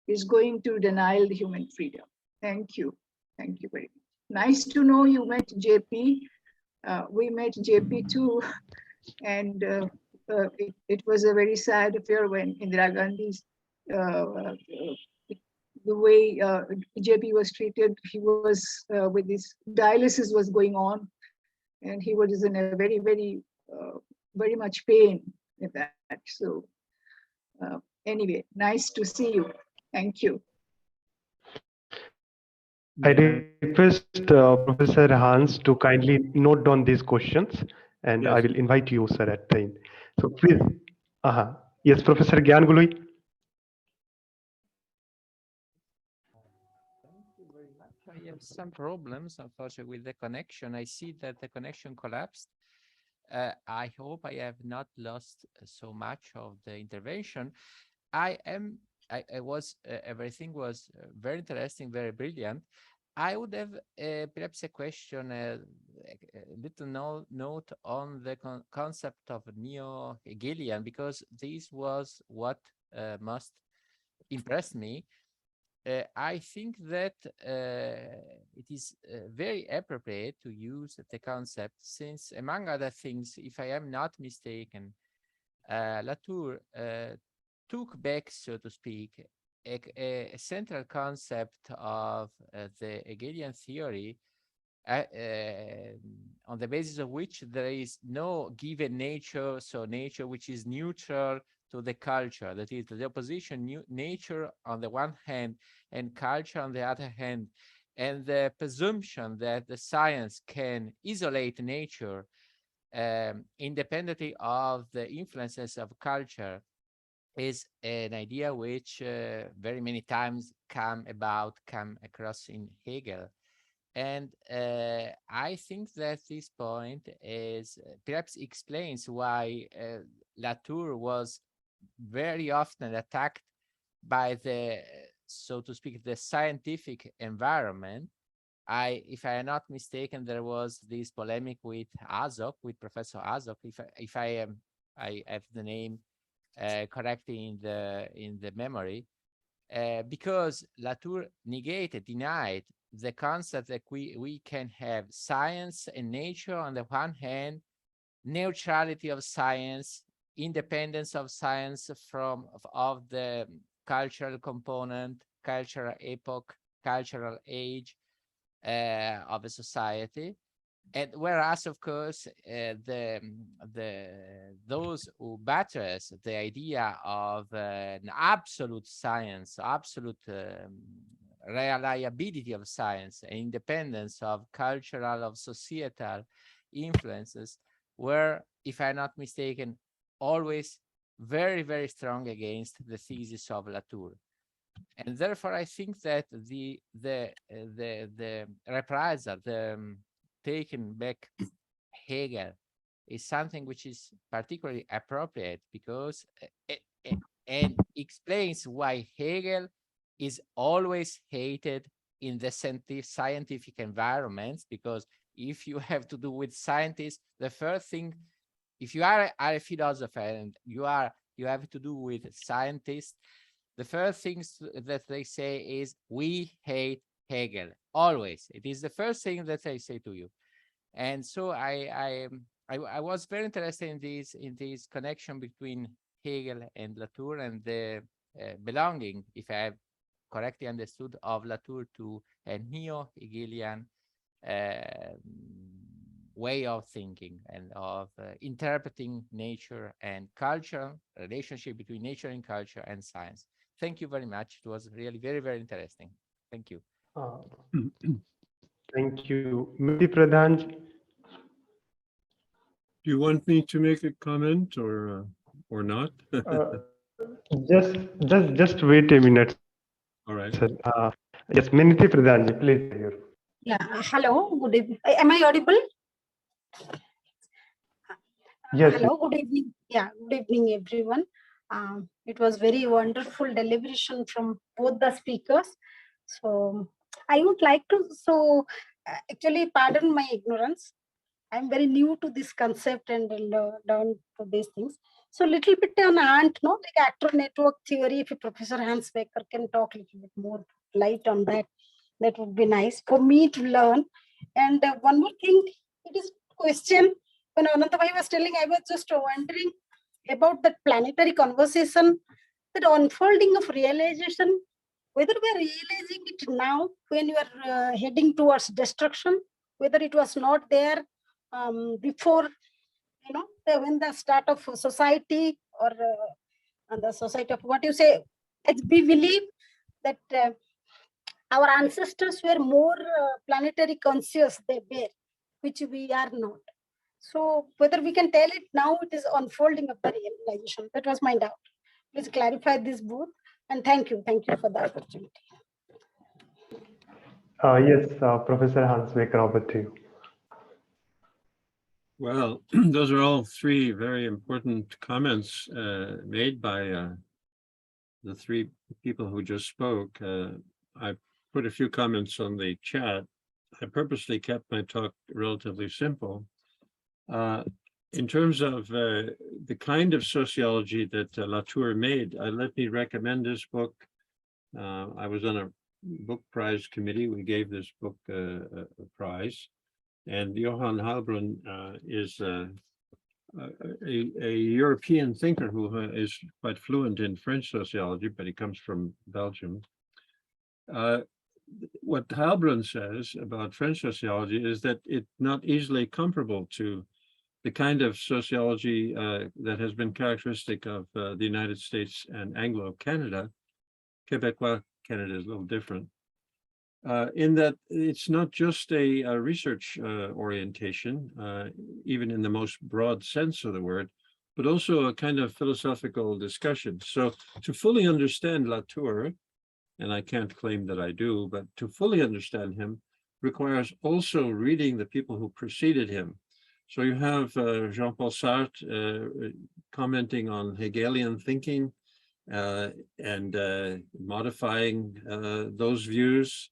is going to deny the human freedom. Thank you. Thank you very much. Nice to know you met JP. We met JP too, and it was a very sad affair when Indira Gandhi's the way JP was treated. He was with this dialysis was going on, and he was in a very much pain with that. So anyway, nice to see you. Thank you. I request Professor Hans to kindly note down these questions, and I Yes. will invite you, sir, at the end. So please, yes, Professor Gyan Gului. Thank you very much. I have some problems, unfortunately, with the connection. I see that the connection collapsed. I hope I have not lost so much of the intervention. Everything was very interesting, very brilliant. I would have perhaps a question, a little note on the concept of neo-Hegelian, because this was what most impressed me. I think that it is very appropriate to use the concept since, among other things, if I am not mistaken, Latour took back, so to speak, a central concept of the Hegelian theory on the basis of which there is no given nature, so nature which is neutral to the culture, that is the opposition nature on the one hand and culture on the other hand, and the presumption that the science can isolate nature independently of the influences of culture is an idea which very many times come across in Hegel. And I think that this point is perhaps explains why Latour was very often attacked by the, so to speak, the scientific environment. If I am not mistaken, there was this polemic with Azov, with Professor Azov, if I have the name correctly in the memory, because Latour denied the concept that we can have science and nature on the one hand, neutrality of science, independence of science of the cultural component, cultural epoch, cultural age of a society. And whereas, of course, those who buttress the idea of an absolute science, absolute reliability of science, and independence of cultural, of societal influences, were, if I'm not mistaken, always very, very strong against the thesis of Latour. And therefore, I think that the reprisal, taken back Hegel, is something which is particularly appropriate because and explains why Hegel is always hated in the scientific environments, because if you have to do with scientists, the first thing, if you are a philosopher and you have to do with scientists, the first things that they say is, we hate Hegel. Always. It is the first thing that they say to you. And so I was very interested in this connection between Hegel and Latour, and the belonging, if I have correctly understood, of Latour to a neo-Hegelian way of thinking and of interpreting nature and culture, relationship between nature and culture and science. Thank you very much. It was really very, very interesting. Thank you. Thank you. Miti Pradhan. Do you want me to make a comment or not? Just wait a minute. All right. Sir. Yes, Miniti Pradhan, please. Yeah. Hello. Good evening. Am I audible? Yes. Hello. Good evening. Yeah. Good evening, everyone. It was very wonderful deliberation from both the speakers. So I would like to actually, pardon my ignorance. I'm very new to this concept and down to these things. So little bit on ant, no, like actor network theory. If Professor Hans Becker can talk a little bit more light on that, that would be nice for me to learn. And one more thing, it is question when Anantabhai was telling, I was just wondering about that planetary conversation, that unfolding of realization, whether we are realizing it now when you are heading towards destruction, whether it was not there before, when the start of society, or the society of what you say, we believe that our ancestors were more planetary conscious, they were, which we are not. So whether we can tell it now, it is unfolding of the realization. That was my doubt. Please clarify this both. And thank you for the opportunity. Yes, Professor Hans Becker, over to you. Well, those are all three very important comments made by the three people who just spoke. I put a few comments on the chat. I purposely kept my talk relatively simple. In terms of the kind of sociology that Latour made, let me recommend this book. I was on a book prize committee. We gave this book a prize. And Johan Halbrun is a European thinker who is quite fluent in French sociology, but he comes from Belgium. What Halbrun says about French sociology is that it's not easily comparable to the kind of sociology that has been characteristic of the United States and Anglo-Canada. Quebecois Canada is a little different. In that it's not just a research orientation, even in the most broad sense of the word, but also a kind of philosophical discussion. So to fully understand Latour, and I can't claim that I do, but to fully understand him requires also reading the people who preceded him. So you have Jean-Paul Sartre commenting on Hegelian thinking and modifying those views.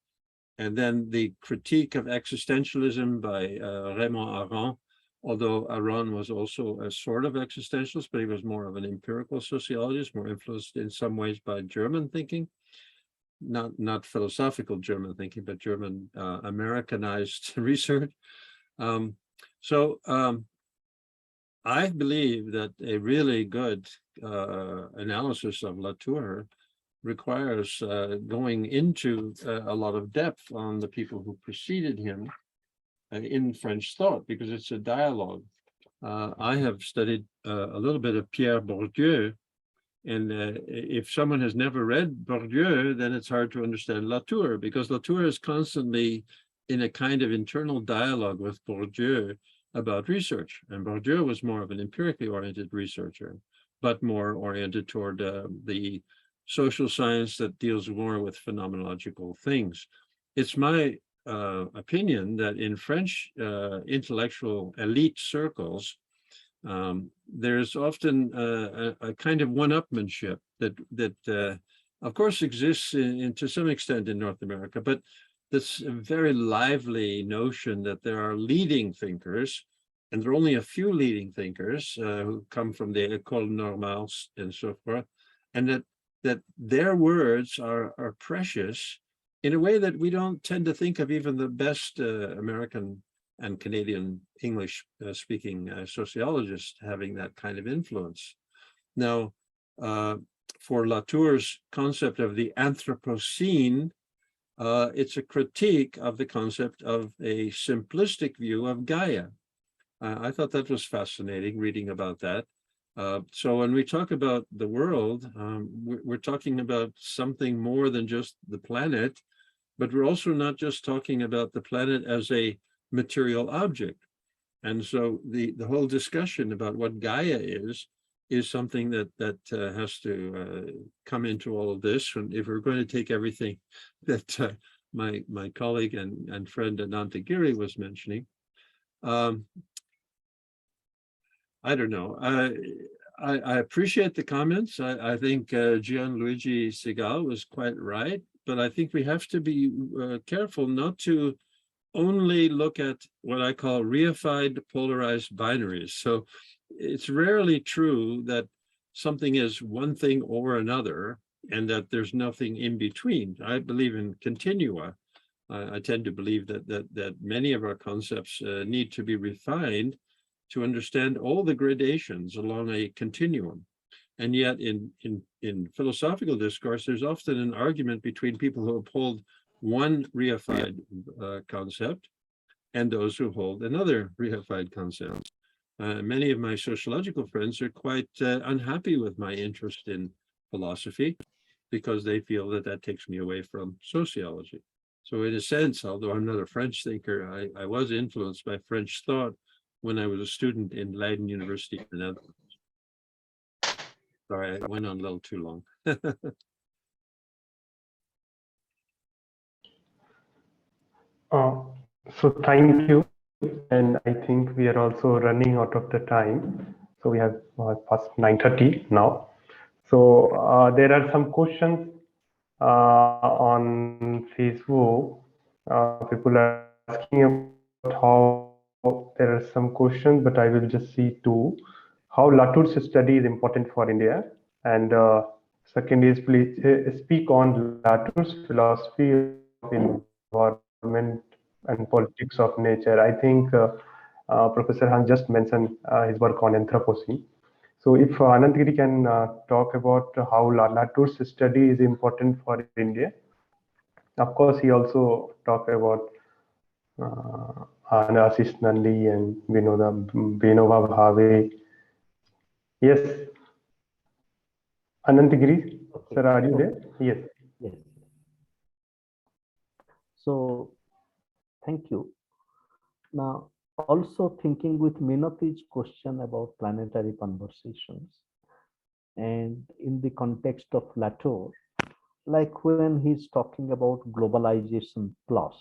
And then the critique of existentialism by Raymond Aron, although Aron was also a sort of existentialist, but he was more of an empirical sociologist, more influenced in some ways by German thinking, not philosophical German thinking, but German Americanized research. I believe that a really good analysis of Latour requires going into a lot of depth on the people who preceded him in French thought, because it's a dialogue. I have studied a little bit of Pierre Bourdieu, and if someone has never read Bourdieu, then it's hard to understand Latour, because Latour is constantly in a kind of internal dialogue with Bourdieu about research. And Bourdieu was more of an empirically oriented researcher, but more oriented toward the social science that deals more with phenomenological things. It's my opinion that in French intellectual elite circles, there's often a kind of one-upmanship that of course exists to some extent in North America, but this very lively notion that there are leading thinkers, and there are only a few leading thinkers who come from the École Normale and so forth, and that their words are precious in a way that we don't tend to think of even the best American and Canadian English speaking sociologists having that kind of influence. Now, for Latour's concept of the Anthropocene, it's a critique of the concept of a simplistic view of Gaia. I thought that was fascinating reading about that. So when we talk about the world, we're talking about something more than just the planet, but we're also not just talking about the planet as a material object. And so the whole discussion about what Gaia is something that has to come into all of this. And if we're going to take everything that my colleague and friend Ananta Giri was mentioning, I don't know. I appreciate the comments. I think Gianluigi Segal was quite right, but I think we have to be careful not to only look at what I call reified polarized binaries. So it's rarely true that something is one thing or another and that there's nothing in between. I believe in continua. I tend to believe that many of our concepts need to be refined to understand all the gradations along a continuum. And yet in philosophical discourse, there's often an argument between people who uphold one reified concept and those who hold another reified concept. Many of my sociological friends are quite unhappy with my interest in philosophy because they feel that that takes me away from sociology. So in a sense, although I'm not a French thinker, I was influenced by French thought when I was a student in Leiden University in the Netherlands. Sorry, I went on a little too long. So thank you. And I think we are also running out of the time. So we have past 9:30 now. So there are some questions on Facebook. People are asking about how there are some questions, but I will just see two. How Latour's study is important for India, and second is please speak on Latour's philosophy of environment and politics of nature. I think Professor Han just mentioned his work on Anthropocene. So if Anantgiri can talk about how Latour's study is important for India. Of course, he also talked about Ashish Nandi and Vinova Bhave. Yes, Anantgiri, Okay. sir, are you there? Yes. Yes. So, thank you. Now, also thinking with Minati's question about planetary conversations, and in the context of Latour, like when he's talking about globalization plus.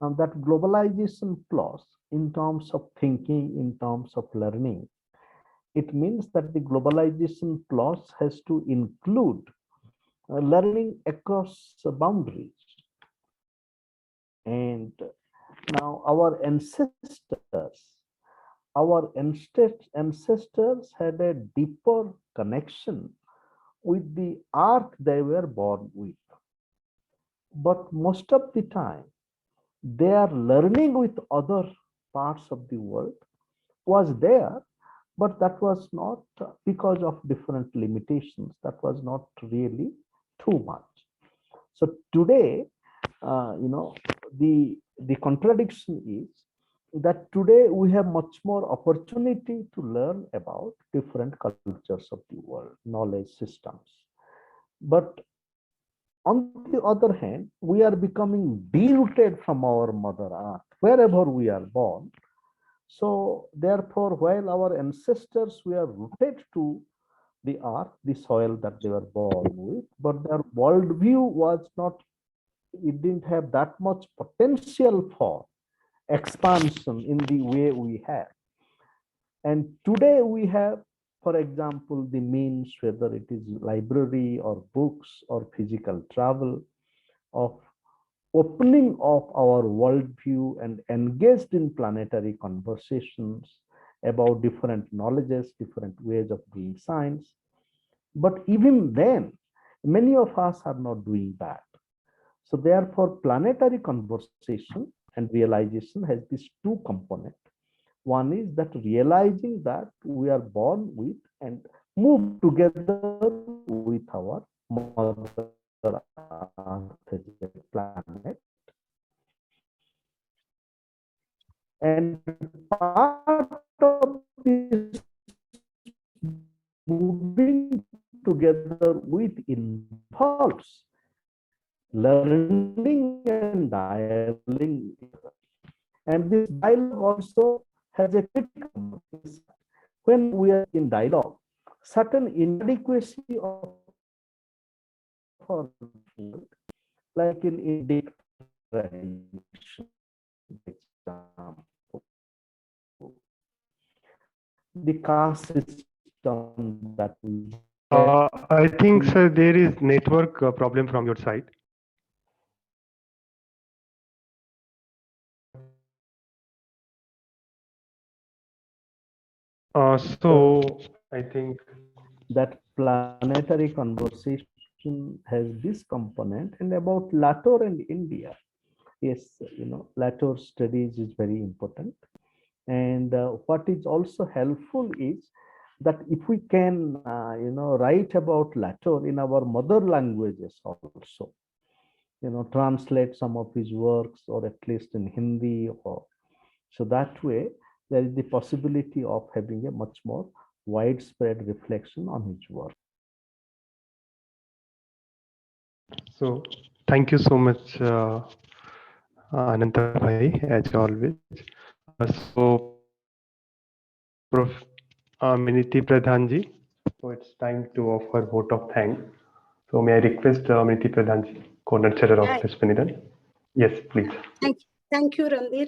Now, that globalization plus, in terms of thinking, in terms of learning, it means that the globalization plus has to include learning across boundaries. And now our ancestors had a deeper connection with the earth they were born with. But most of the time, their learning with other parts of the world was there, but that was not because of different limitations. That was not really too much. So today, the contradiction is that today we have much more opportunity to learn about different cultures of the world, knowledge systems. But on the other hand, we are becoming derooted from our mother earth, wherever we are born. So therefore, while our ancestors were rooted to the earth, the soil that they were born with, but their worldview was not, it didn't have that much potential for expansion in the way we have. And today we have, for example, the means, whether it is library or books or physical travel, of opening of our worldview and engaged in planetary conversations about different knowledges, different ways of doing science. But even then, many of us are not doing that. So therefore, planetary conversation and realization has these two components. One is that realizing that we are born with and move together with our mother earth as a planet. And part of this moving together with involves learning and dialoguing. And this dialogue also has a critical, when we are in dialogue, certain inadequacy of our field, like in Indic tradition, the caste system that we I think, sir, there is network problem from your side. So I think that planetary conversation has this component. And about Latour and India, yes, Latour studies is very important. And what is also helpful is that if we can, write about Latour in our mother languages also, translate some of his works, or at least in Hindi, or so that way there is the possibility of having a much more widespread reflection on his work. so. Thank you so much, Ananta Bhai, as always. So, Prof. Miniti Pradhanji, so it's time to offer vote of thanks. So may I request Miniti Pradhanji, co-nurturer of Hi. Vishwaneedam? Yes, please. Thank you, Randir.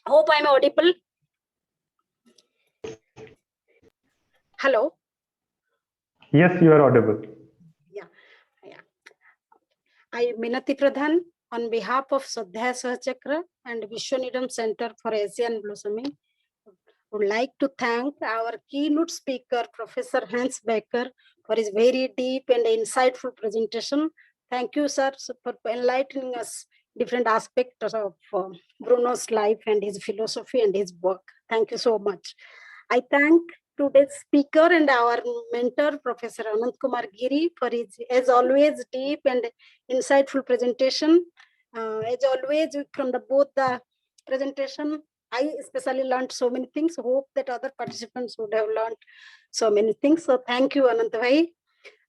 Hope I'm audible. Hello. Yes, you are audible. Yeah. I, Minati Pradhan, on behalf of Swadhyaya Sahachakra and Vishwaneedam Center for Asian Blossoming, would like to thank our keynote speaker, Professor Hans Becker, for his very deep and insightful presentation. Thank you, sir, for enlightening us different aspects of Bruno's life and his philosophy and his work. Thank you so much. I thank today's speaker and our mentor, Professor Anant Kumar Giri, for his, as always, deep and insightful presentation. As always, from both the presentation, I especially learned so many things. Hope that other participants would have learned so many things. So thank you, Anant Bhai.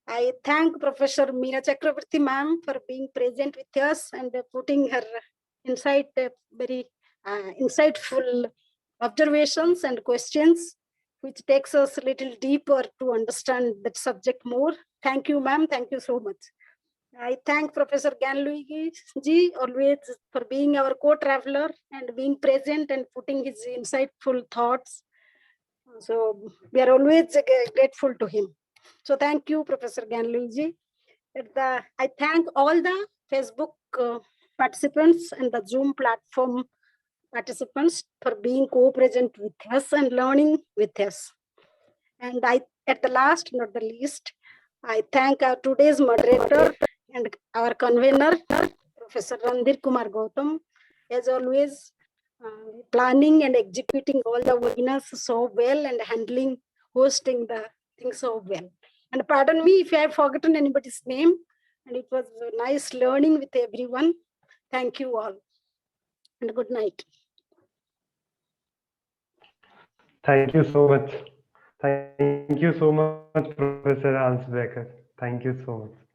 I thank Professor Meena Chakravarti ma'am for being present with us and putting her very insightful observations and questions, which takes us a little deeper to understand that subject more. Thank you, ma'am. Thank you so much. I thank Professor Ganluigi ji always for being our co-traveler and being present and putting his insightful thoughts. So we are always grateful to him. So thank you, Professor Ganluigi. I thank all the Facebook participants and the Zoom platform participants for being co-present with us and learning with us. And at the last, not the least, I thank our today's moderator and our convener, Professor Randir Kumar Gautam, as always, planning and executing all the webinars so well and hosting the things so well. And pardon me if I have forgotten anybody's name. And it was nice learning with everyone. Thank you all. And good night. Thank you so much. Thank you so much, Professor Hans Becker. Thank you so much.